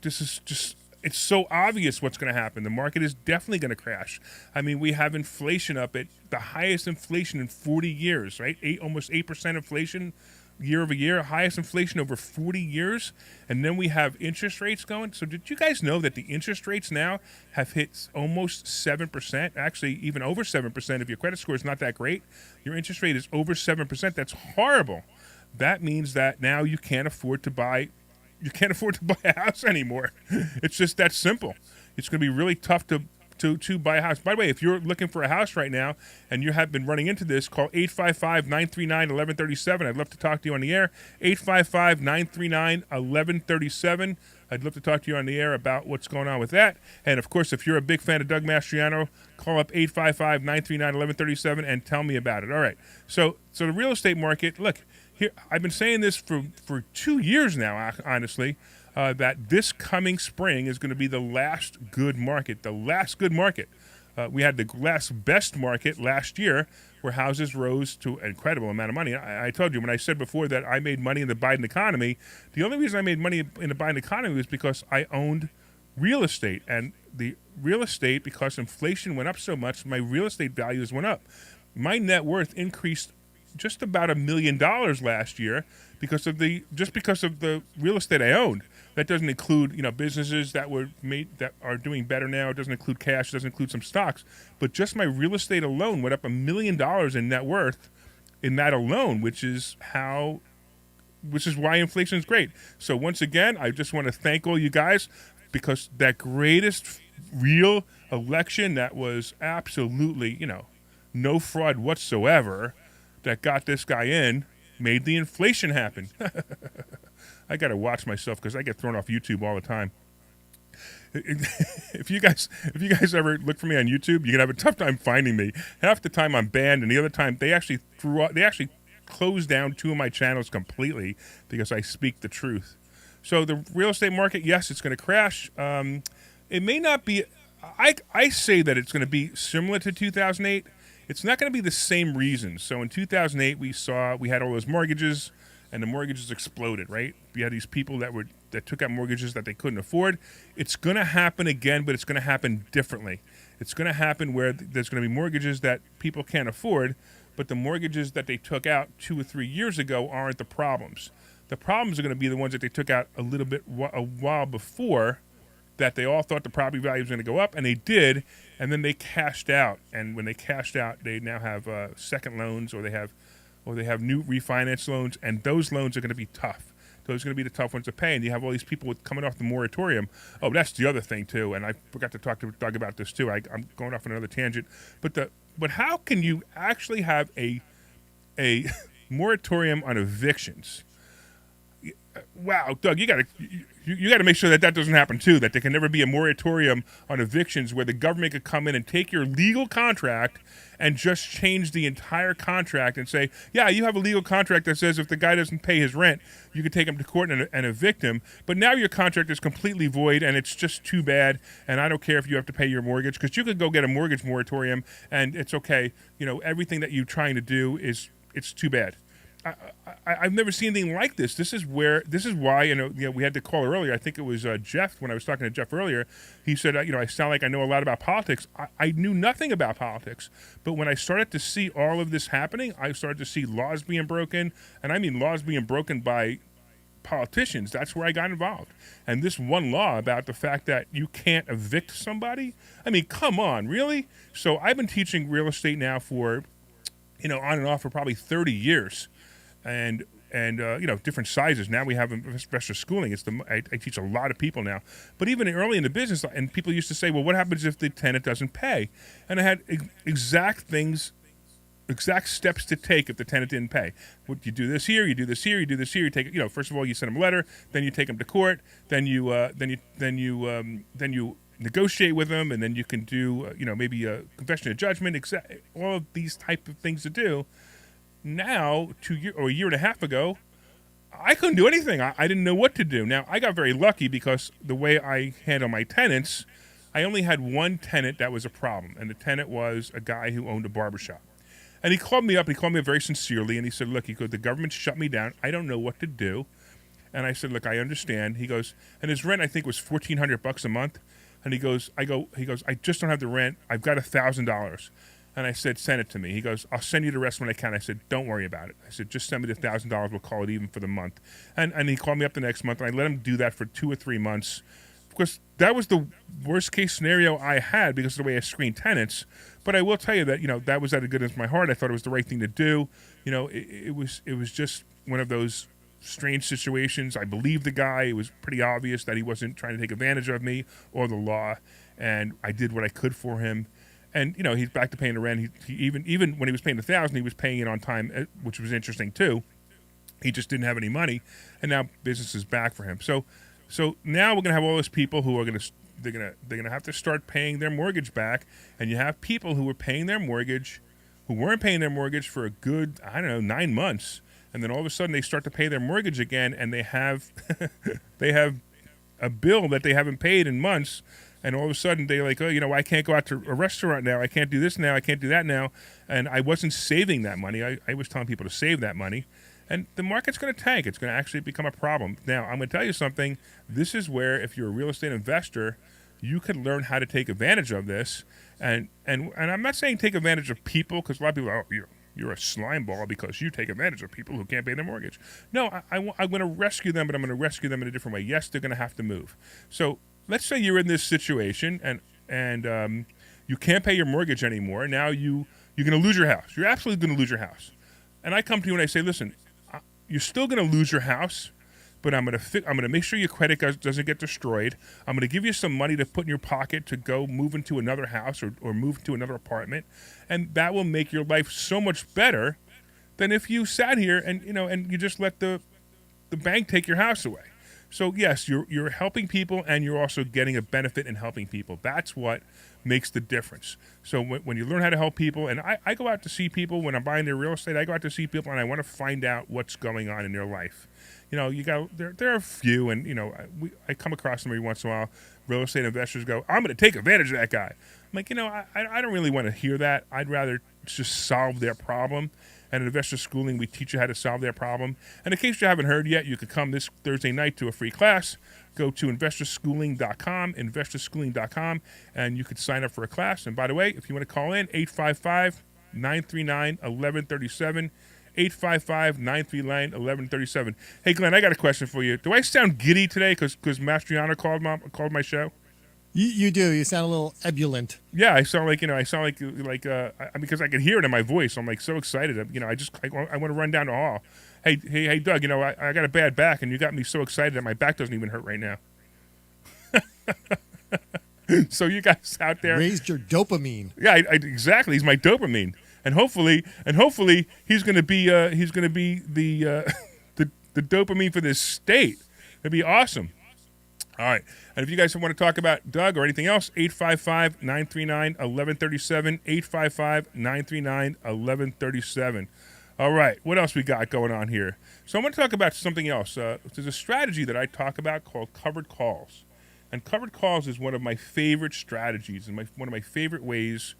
this is just, it's so obvious what's going to happen. The market is definitely going to crash. I mean, we have inflation up at the highest inflation in 40 years, right? Almost 8% inflation year over year, highest inflation over 40 years. And then we have interest rates going. So did you guys know that the interest rates now have hit almost 7%? Actually, even over 7% if your credit score is not that great. Your interest rate is over 7%. That's horrible. That means that now you can't afford to buy a house anymore. It's just that simple. It's going to be really tough to buy a house. By the way, if you're looking for a house right now and you have been running into this, call 855-939-1137. I'd love to talk to you on the air. 855-939-1137. I'd love to talk to you on the air about what's going on with that. And, of course, if you're a big fan of Doug Mastriano, call up 855-939-1137 and tell me about it. All right. So the real estate market, look, here, I've been saying this for 2 years now, honestly, that this coming spring is going to be the last good market, we had the last best market last year where houses rose to an incredible amount of money. I told you when I said before that I made money in the Biden economy, the only reason I made money in the Biden economy was because I owned real estate. And the real estate, because inflation went up so much, my real estate values went up. My net worth increased just about $1 million last year because of the real estate I owned. That doesn't include businesses that are doing better now. It doesn't include cash. It doesn't include some stocks. But just my real estate alone went up $1 million in net worth in that alone, which is why inflation is great. So once again, I just want to thank all you guys because that greatest real election that was absolutely no fraud whatsoever, that got this guy in, made the inflation happen. I got to watch myself because I get thrown off YouTube all the time. If you guys ever look for me on YouTube, you're gonna have a tough time finding me. Half the time I'm banned, and the other time they actually closed down 2 of my channels completely because I speak the truth. So the real estate market, yes, it's going to crash. It may not be. I say that it's going to be similar to 2008. It's not going to be the same reasons. So in 2008, we had all those mortgages, and the mortgages exploded, right? We had these people that took out mortgages that they couldn't afford. It's going to happen again, but it's going to happen differently. It's going to happen where there's going to be mortgages that people can't afford, but the mortgages that they took out 2 or 3 years ago aren't the problems. The problems are going to be the ones that they took out a while before, that they all thought the property value was going to go up, and they did, and then they cashed out. And when they cashed out, they now have second loans, or they have new refinance loans, and those loans are going to be tough. Those are going to be the tough ones to pay, and you have all these people coming off the moratorium. Oh, that's the other thing too, and I forgot to talk to Doug about this too. I'm going off on another tangent, but how can you actually have a moratorium on evictions? Wow, Doug, you got to make sure that doesn't happen too. That there can never be a moratorium on evictions where the government could come in and take your legal contract and just change the entire contract and say, yeah, you have a legal contract that says if the guy doesn't pay his rent, you can take him to court and evict him. But now your contract is completely void, and it's just too bad. And I don't care if you have to pay your mortgage, because you could go get a mortgage moratorium and it's okay. Everything that you're trying to do it's too bad. I've never seen anything like this. This is why we had the caller earlier. I think it was Jeff, when I was talking to Jeff earlier. He said, I sound like I know a lot about politics. I knew nothing about politics. But when I started to see all of this happening, I started to see laws being broken. And I mean laws being broken by politicians. That's where I got involved. And this one law about the fact that you can't evict somebody. I mean, come on, really? So I've been teaching real estate now for, on and off for probably 30 years. And different sizes. Now we have special schooling. I teach a lot of people now. But even early in the business, and people used to say, well, what happens if the tenant doesn't pay? And I had exact steps to take if the tenant didn't pay. What you do this here, you do this here, you do this here. You take, first of all, you send them a letter, then you take them to court, then you negotiate with them, and then you can do, maybe a confession of judgment. All of these type of things to do. Now, a year and a half ago, I couldn't do anything. I didn't know what to do. Now, I got very lucky because the way I handle my tenants, I only had one tenant that was a problem, and the tenant was a guy who owned a barbershop. And he called me up. He called me up very sincerely, and he said, "Look," he goes, "the government shut me down. I don't know what to do." And I said, "Look, I understand." He goes, and his rent I think was $1,400 a month. And he goes, "I just don't have the rent. I've got $1,000." And I said, "Send it to me." He goes, "I'll send you the rest when I can." I said, "Don't worry about it." I said, "Just send me the $1,000. We'll call it even for the month." And he called me up the next month, and I let him do that for 2 or 3 months, because that was the worst case scenario I had because of the way I screened tenants. But I will tell you that, that was out of goodness of my heart. I thought it was the right thing to do. It was just one of those strange situations. I believed the guy. It was pretty obvious that he wasn't trying to take advantage of me or the law, and I did what I could for him. And he's back to paying the rent. He even when he was paying $1,000, he was paying it on time, which was interesting too. He just didn't have any money, and now business is back for him. So now we're gonna have all those people who are they're gonna have to start paying their mortgage back, and you have people who were paying their mortgage, who weren't paying their mortgage for a good 9 months, and then all of a sudden they start to pay their mortgage again, and they have they have a bill that they haven't paid in months. And all of a sudden, they're like, "Oh, I can't go out to a restaurant now. I can't do this now. I can't do that now." And I wasn't saving that money. I was telling people to save that money. And the market's going to tank. It's going to actually become a problem. Now, I'm going to tell you something. This is where, if you're a real estate investor, you can learn how to take advantage of this. And I'm not saying take advantage of people, because a lot of people are, you're a slime ball because you take advantage of people who can't pay their mortgage. No, I'm going to rescue them, but I'm going to rescue them in a different way. Yes, they're going to have to move. So let's say you're in this situation and you can't pay your mortgage anymore. Now you're going to lose your house. You're absolutely going to lose your house. And I come to you and I say, "Listen, you're still going to lose your house, but I'm going to make sure your credit doesn't get destroyed. I'm going to give you some money to put in your pocket to go move into another house or move to another apartment, and that will make your life so much better than if you sat here and and you just let the bank take your house away." So yes, you're helping people, and you're also getting a benefit in helping people. That's what makes the difference. So when you learn how to help people, and I go out to see people when I'm buying their real estate, I go out to see people, and I want to find out what's going on in their life. There are a few, and I come across them every once in a while. Real estate investors go, "I'm going to take advantage of that guy." I'm like, I don't really want to hear that. I'd rather just solve their problem. And in Investor Schooling, we teach you how to solve their problem. And in case you haven't heard yet, you could come this Thursday night to a free class. Go to investorschooling.com, and you could sign up for a class. And by the way, if you want to call in, 855-939-1137, 855-939-1137. Hey, Glenn, I got a question for you. Do I sound giddy today because Mastriano called my show? You do. You sound a little ebullient. Yeah, I sound like because I can hear it in my voice. I'm like so excited. I want to run down the hall. Hey, Doug. I got a bad back, and you got me so excited that my back doesn't even hurt right now. So you guys out there raised your dopamine. Yeah, exactly. He's my dopamine, and hopefully he's going to be the dopamine for this state. It'd be awesome. All right. And if you guys want to talk about Doug or anything else, 855-939-1137, 855-939-1137. All right. What else we got going on here? So I want to talk about something else. There's a strategy that I talk about called covered calls. And covered calls is one of my favorite strategies and one of my favorite ways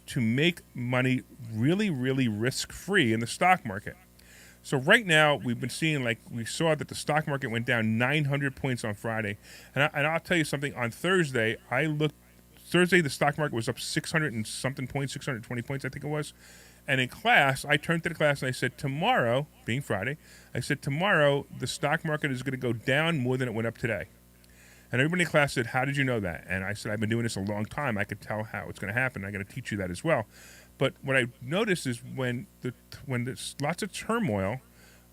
to make money really, really risk-free in the stock market. So right now, we've been seeing, we saw that the stock market went down 900 points on Friday. And I'll tell you something. On Thursday, the stock market was up 600 and something points, 620 points, I think it was. And in class, I turned to the class and I said, tomorrow, being Friday, tomorrow, the stock market is going to go down more than it went up today. And everybody in class said, "How did you know that?" And I said, "I've been doing this a long time. I could tell how it's going to happen. I'm going to teach you that as well." But what I noticed is when there's lots of turmoil,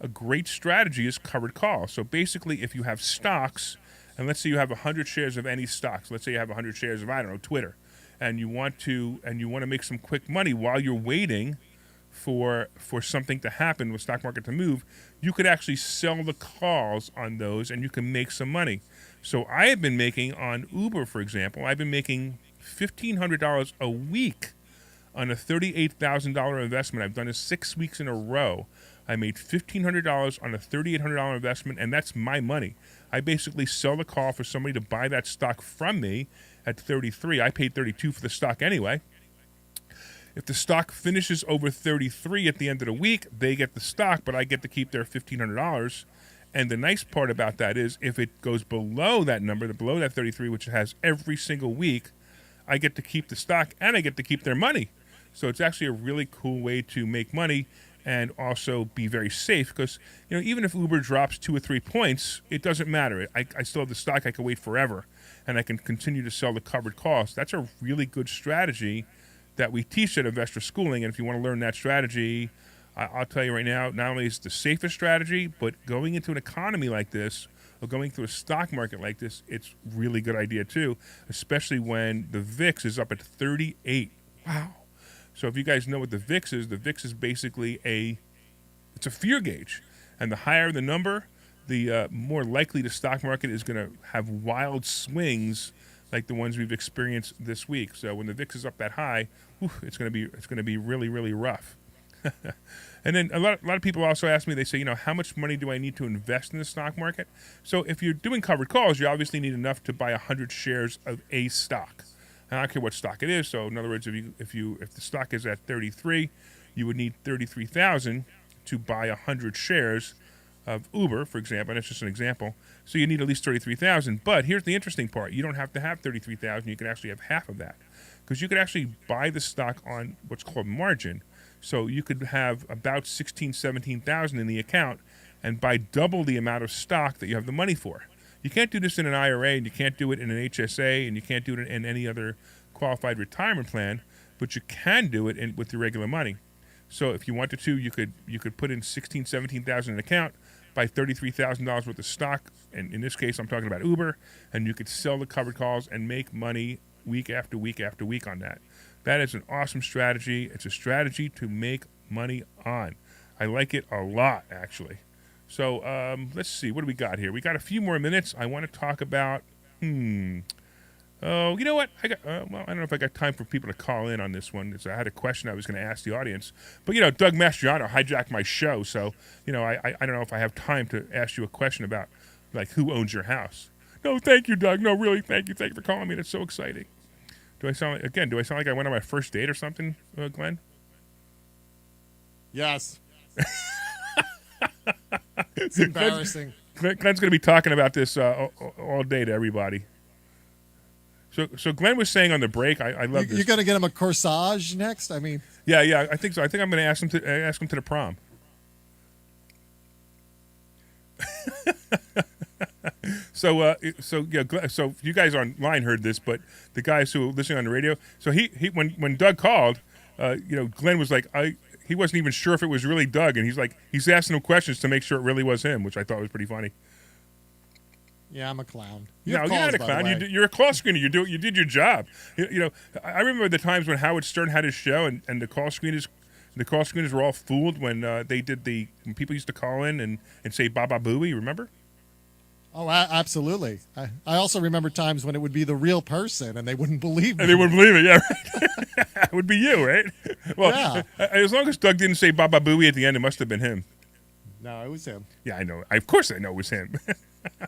a great strategy is covered calls. So basically, if you have stocks, and let's say you have 100 shares of any stocks, let's say you have 100 shares of, Twitter, and you want to make some quick money while you're waiting for something to happen with stock market to move, you could actually sell the calls on those and you can make some money. So I have been making on Uber, for example, I've been making $1,500 a week on a $38,000 investment. I've done this 6 weeks in a row. I made $1,500 on a $3,800 investment, and that's my money. I basically sell the call for somebody to buy that stock from me at 33. I paid 32 for the stock anyway. If the stock finishes over 33 at the end of the week, they get the stock, but I get to keep their $1,500. And the nice part about that is if it goes below that number, below that 33, which it has every single week, I get to keep the stock and I get to keep their money. So it's actually a really cool way to make money and also be very safe because, even if Uber drops 2 or 3 points, it doesn't matter. I still have the stock. I can wait forever, and I can continue to sell the covered calls. That's a really good strategy that we teach at Investor Schooling, and if you want to learn that strategy, I'll tell you right now, not only is it the safest strategy, but going into an economy like this or going through a stock market like this, it's a really good idea too, especially when the VIX is up at 38. Wow. So if you guys know what the VIX is basically it's a fear gauge. And the higher the number, the more likely the stock market is going to have wild swings like the ones we've experienced this week. So when the VIX is up that high, it's going to be really, really rough. And then a lot of people also ask me, they say, how much money do I need to invest in the stock market? So if you're doing covered calls, you obviously need enough to buy 100 shares of a stock. And I don't care what stock it is. So in other words, if the stock is at 33, you would need 33,000 to buy 100 shares of Uber, for example. And that's just an example. So you need at least 33,000. But here's the interesting part: you don't have to have 33,000. You can actually have half of that, because you could actually buy the stock on what's called margin. So you could have about 17,000 in the account and buy double the amount of stock that you have the money for. You can't do this in an IRA, and you can't do it in an HSA, and you can't do it in any other qualified retirement plan, but you can do it with your regular money. So if you wanted to, you could put in 17,000 in an account, buy $33,000 worth of stock, and in this case I'm talking about Uber, and you could sell the covered calls and make money week after week after week on that. That is an awesome strategy. It's a strategy to make money on. I like it a lot, actually. So let's see. What do we got here? We got a few more minutes. I want to talk about, oh, you know what? I don't know if I got time for people to call in on this one. I had a question I was going to ask the audience. But, Doug Mastriano hijacked my show. So, I don't know if I have time to ask you a question about, like, who owns your house. No, thank you, Doug. No, really, thank you. Thank you for calling me. That's so exciting. Do I sound like I went on my first date or something, Glenn? Yes. It's embarrassing. Glenn's going to be talking about this all day to everybody. So Glenn was saying on the break, I love this. You're going to get him a corsage next? I mean, yeah, I think so. I think I'm going to ask him to the prom. So you guys online heard this, but the guys who were listening on the radio. So when Doug called, Glenn was like, he wasn't even sure if it was really Doug, and he's asking him questions to make sure it really was him, which I thought was pretty funny. Yeah, I'm a clown. No, you're not a clown. You're a call screener. You did your job. I remember the times when Howard Stern had his show, and the call screeners were all fooled when when people used to call in and say "Baba Booey." Remember? Oh, absolutely. I also remember times when it would be the real person and they wouldn't believe me. And they wouldn't believe it, yeah, right? It would be you, right? Well, yeah. As long as Doug didn't say Baba Booey at the end, it must have been him. No, it was him. Yeah, I know. Of course I know it was him.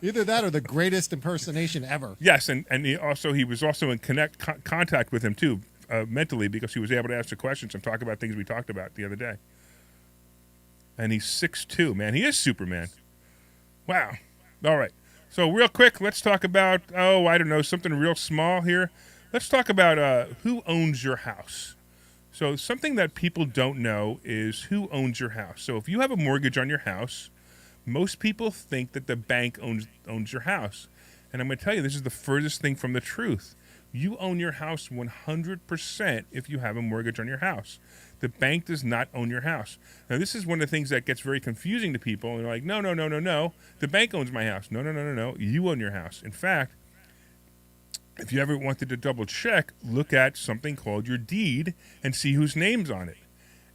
Either that or the greatest impersonation ever. Yes, and he was also in contact with him, too, mentally, because he was able to ask the questions and talk about things we talked about the other day. And he's 6'2", man. He is Superman. Wow. All right. So real quick, let's talk about, I don't know, something real small here. Let's talk about who owns your house. So something that people don't know is who owns your house. So if you have a mortgage on your house, most people think that the bank owns your house. And I'm going to tell you, this is the furthest thing from the truth. You own your house 100% if you have a mortgage on your house. The bank does not own your house. Now, this is one of the things that gets very confusing to people. And they're like, no. The bank owns my house. No. You own your house. In fact, if you ever wanted to double check, look at something called your deed and see whose name's on it.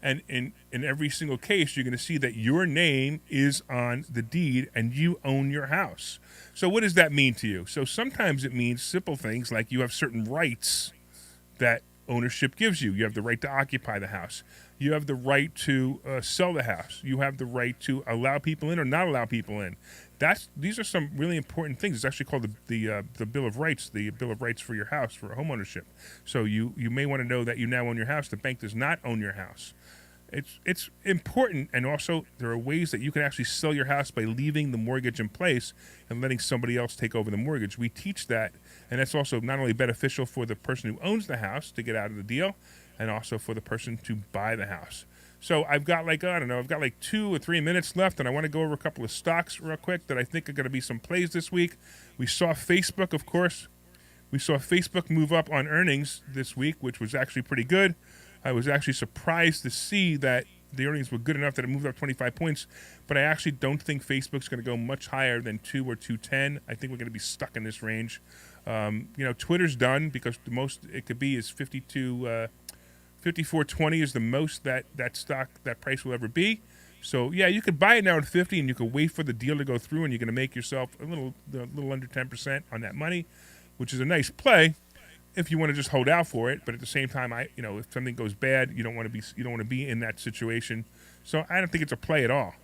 And in every single case, you're going to see that your name is on the deed and you own your house. So what does that mean to you? So sometimes it means simple things like you have certain rights that ownership gives you. You have the right to occupy the house. You have the right to sell the house. You have the right to allow people in or not allow people in. these are some really important things. It's actually called the Bill of Rights, the Bill of Rights for your house, for homeownership. So you may want to know that you now own your house. The bank does not own your house. It's important, and also there are ways that you can actually sell your house by leaving the mortgage in place and letting somebody else take over the mortgage. We teach that, and that's also not only beneficial for the person who owns the house to get out of the deal, and also for the person to buy the house. So I've got like 2 or 3 minutes left, and I want to go over a couple of stocks real quick that I think are going to be some plays this week. We saw Facebook, of course. We saw Facebook move up on earnings this week, which was actually pretty good. I was actually surprised to see that the earnings were good enough that it moved up 25 points, but I actually don't think Facebook's going to go much higher than 2 or 210. I think we're going to be stuck in this range. Twitter's done because the most it could be is 54.20 is the most that stock, that price will ever be. So yeah, you could buy it now at 50, and you could wait for the deal to go through, and you're going to make yourself a little under 10% on that money, which is a nice play if you want to just hold out for it. But at the same time, if something goes bad, you don't want to be in that situation. So I don't think it's a play at all.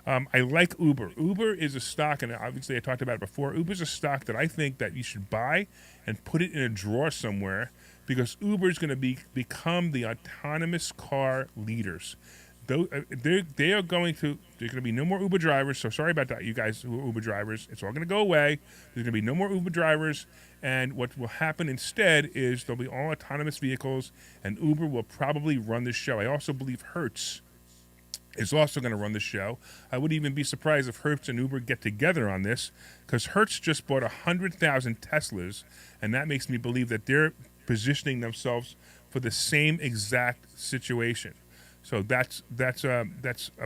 I like Uber. Uber is a stock, and obviously I talked about it before. Uber's a stock that I think that you should buy and put it in a drawer somewhere, because Uber is going to become the autonomous car leaders. They're going to be no more Uber drivers. So sorry about that, you guys who are Uber drivers. It's all going to go away. There's going to be no more Uber drivers. And what will happen instead is there'll be all autonomous vehicles, and Uber will probably run the show. I also believe Hertz is also going to run the show. I wouldn't even be surprised if Hertz and Uber get together on this, because Hertz just bought 100,000 Teslas, and that makes me believe that they're positioning themselves for the same exact situation. So that's a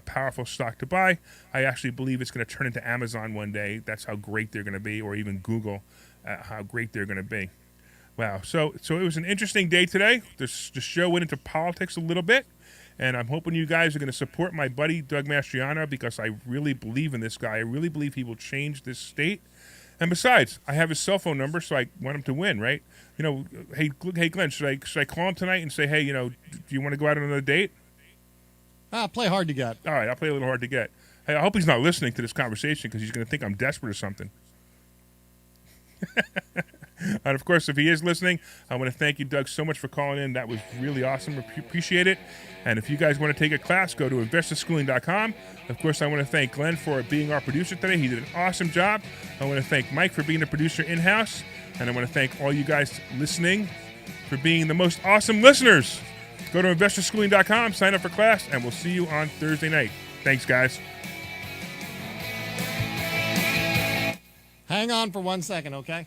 powerful stock to buy. I actually believe it's going to turn into Amazon one day. That's how great they're going to be, or even Google, how great they're going to be. Wow. So it was an interesting day today. The show went into politics a little bit, and I'm hoping you guys are going to support my buddy Doug Mastriano, because I really believe in this guy. I really believe he will change this state. And besides, I have his cell phone number, so I want him to win, right? Hey Glenn, should I call him tonight and say, hey, do you want to go out on another date? Play hard to get. All right, I'll play a little hard to get. Hey, I hope he's not listening to this conversation, because he's going to think I'm desperate or something. And, of course, if he is listening, I want to thank you, Doug, so much for calling in. That was really awesome. Appreciate it. And if you guys want to take a class, go to investorschooling.com. Of course, I want to thank Glenn for being our producer today. He did an awesome job. I want to thank Mike for being the producer in-house. And I want to thank all you guys listening for being the most awesome listeners. Go to investorschooling.com, sign up for class, and we'll see you on Thursday night. Thanks, guys. Hang on for 1 second, okay?